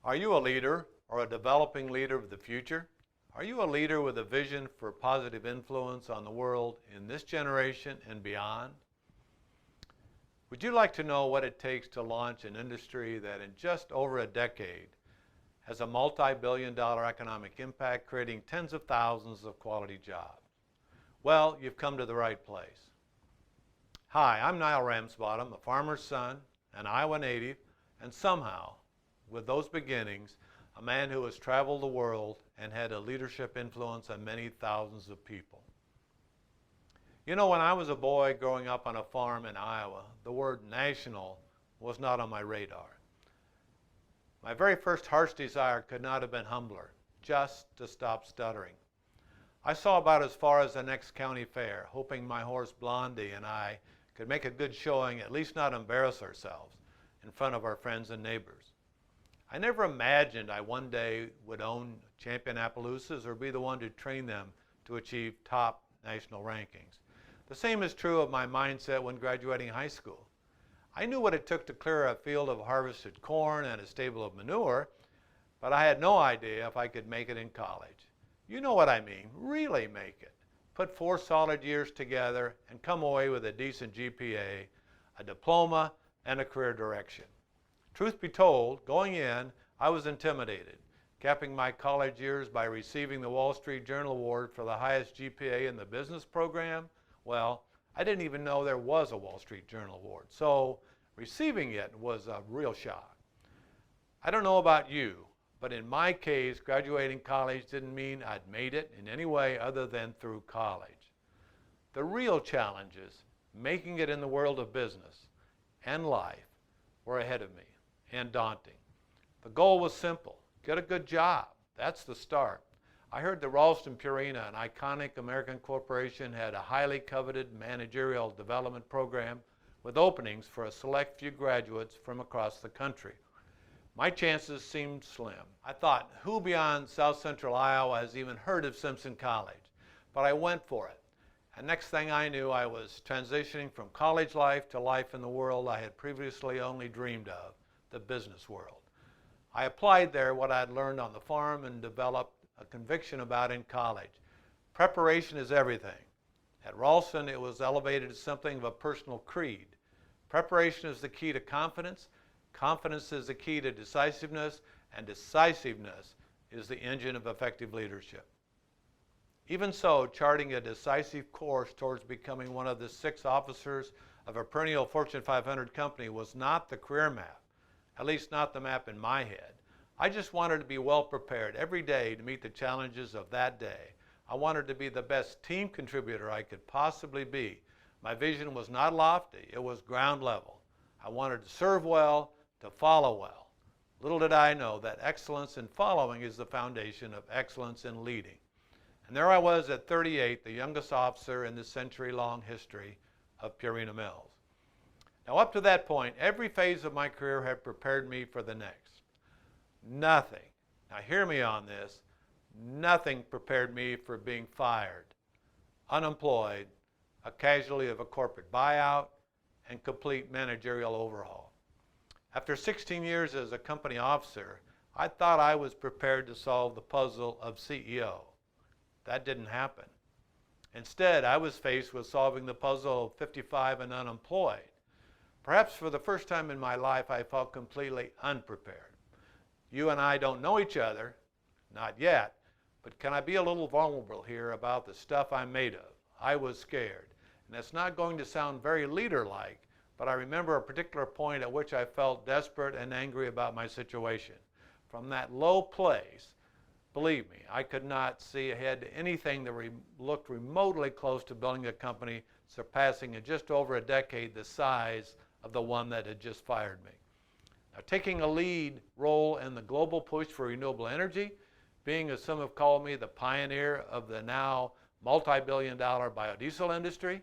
Are you a leader or a developing leader of the future? Are you a leader with a vision for positive influence on the world in this generation and beyond? Would you like to know what it takes to launch an industry that in just over a decade has a multi-billion-dollar economic impact, creating tens of thousands of quality jobs? Well, you've come to the right place. Hi, I'm Nile Ramsbottom, a farmer's son, an Iowa native, and somehow, with those beginnings, a man who has traveled the world and had a leadership influence on many thousands of people. You know, when I was a boy growing up on a farm in Iowa, the word national was not on my radar. My very first heart's desire could not have been humbler, just to stop stuttering. I saw about as far as the next county fair, hoping my horse Blondie and I could make a good showing, at least not embarrass ourselves in front of our friends and neighbors. I never imagined I one day would own champion Appaloosas or be the one to train them to achieve top national rankings. The same is true of my mindset when graduating high school. I knew what it took to clear a field of harvested corn and a stable of manure, but I had no idea if I could make it in college. You know what I mean, really make it. Put 4 solid years together and come away with a decent GPA, a diploma, and a career direction. Truth be told, going in, I was intimidated, capping my college years by receiving the Wall Street Journal Award for the highest GPA in the business program. Well, I didn't even know there was a Wall Street Journal Award, so receiving it was a real shock. I don't know about you, but in my case, graduating college didn't mean I'd made it in any way other than through college. The real challenges, making it in the world of business and life, were ahead of me and daunting. The goal was simple: get a good job. That's the start. I heard the Ralston Purina, an iconic American corporation, had a highly coveted managerial development program with openings for a select few graduates from across the country. My chances seemed slim. I thought, who beyond South Central Iowa has even heard of Simpson College? But I went for it. And next thing I knew, I was transitioning from college life to life in the world I had previously only dreamed of, the business world. I applied there what I had learned on the farm and developed a conviction about in college. Preparation is everything. At Ralston, it was elevated as something of a personal creed. Preparation is the key to confidence. Confidence is the key to decisiveness, and decisiveness is the engine of effective leadership. Even so, charting a decisive course towards becoming one of the 6 officers of a perennial Fortune 500 company was not the career map, at least not the map in my head. I just wanted to be well prepared every day to meet the challenges of that day. I wanted to be the best team contributor I could possibly be. My vision was not lofty, it was ground level. I wanted to serve well, to follow well. Little did I know that excellence in following is the foundation of excellence in leading. And there I was at 38, the youngest officer in the century-long history of Purina Mills. Now, up to that point, every phase of my career had prepared me for the next. Nothing, now hear me on this, nothing prepared me for being fired, unemployed, a casualty of a corporate buyout, and complete managerial overhaul. After 16 years as a company officer, I thought I was prepared to solve the puzzle of CEO. That didn't happen. Instead, I was faced with solving the puzzle of 55 and unemployed. Perhaps for the first time in my life, I felt completely unprepared. You and I don't know each other, not yet, but can I be a little vulnerable here about the stuff I'm made of? I was scared. And it's not going to sound very leader-like, but I remember a particular point at which I felt desperate and angry about my situation. From that low place, believe me, I could not see ahead to anything that looked remotely close to building a company surpassing in just over a decade the size of the one that had just fired me. Now, taking a lead role in the global push for renewable energy, being, as some have called me, the pioneer of the now multi-billion-dollar biodiesel industry,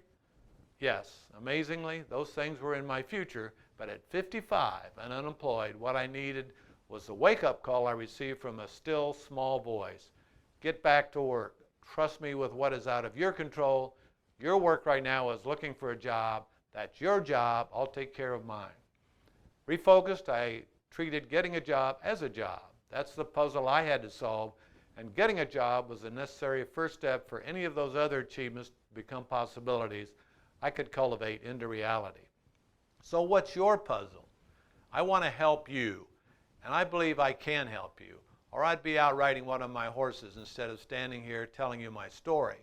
yes, amazingly, those things were in my future, but at 55 and unemployed, what I needed was the wake-up call I received from a still, small voice. Get back to work. Trust me with what is out of your control. Your work right now is looking for a job. That's your job. I'll take care of mine. Refocused, I treated getting a job as a job. That's the puzzle I had to solve, and getting a job was the necessary first step for any of those other achievements to become possibilities I could cultivate into reality. So what's your puzzle? I want to help you, and I believe I can help you, or I'd be out riding one of my horses instead of standing here telling you my story.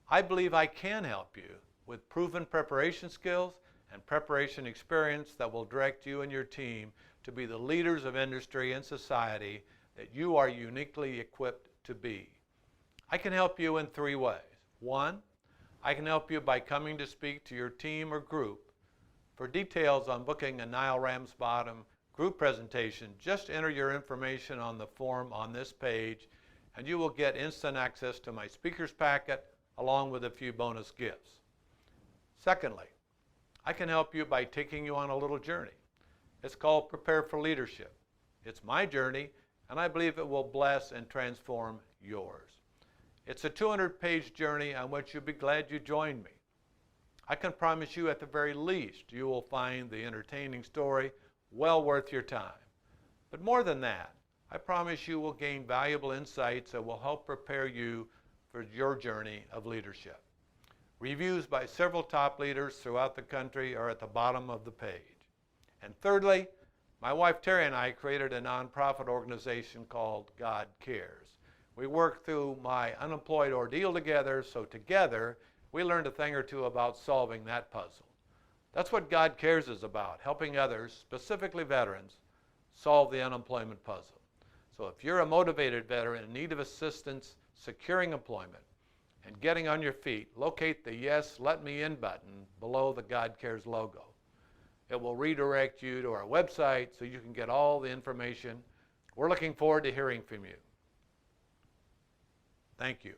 I believe I can help you with proven preparation skills and preparation experience that will direct you and your team to be the leaders of industry and society that you are uniquely equipped to be. I can help you in 3 ways. 1, I can help you by coming to speak to your team or group. For details on booking a Nile Ramsbottom group presentation, just enter your information on the form on this page, and you will get instant access to my speaker's packet along with a few bonus gifts. Secondly, I can help you by taking you on a little journey. It's called Prepare for Leadership. It's my journey, and I believe it will bless and transform yours. It's a 200-page journey on which you'll be glad you joined me. I can promise you at the very least you will find the entertaining story well worth your time. But more than that, I promise you will gain valuable insights that will help prepare you for your journey of leadership. Reviews by several top leaders throughout the country are at the bottom of the page. And thirdly, my wife Terry and I created a nonprofit organization called God Cares. We worked through my unemployed ordeal together, so together we learned a thing or two about solving that puzzle. That's what God Cares is about, helping others, specifically veterans, solve the unemployment puzzle. So if you're a motivated veteran in need of assistance securing employment and getting on your feet, locate the Yes, Let Me In button below the God Cares logo. It will redirect you to our website so you can get all the information. We're looking forward to hearing from you. Thank you.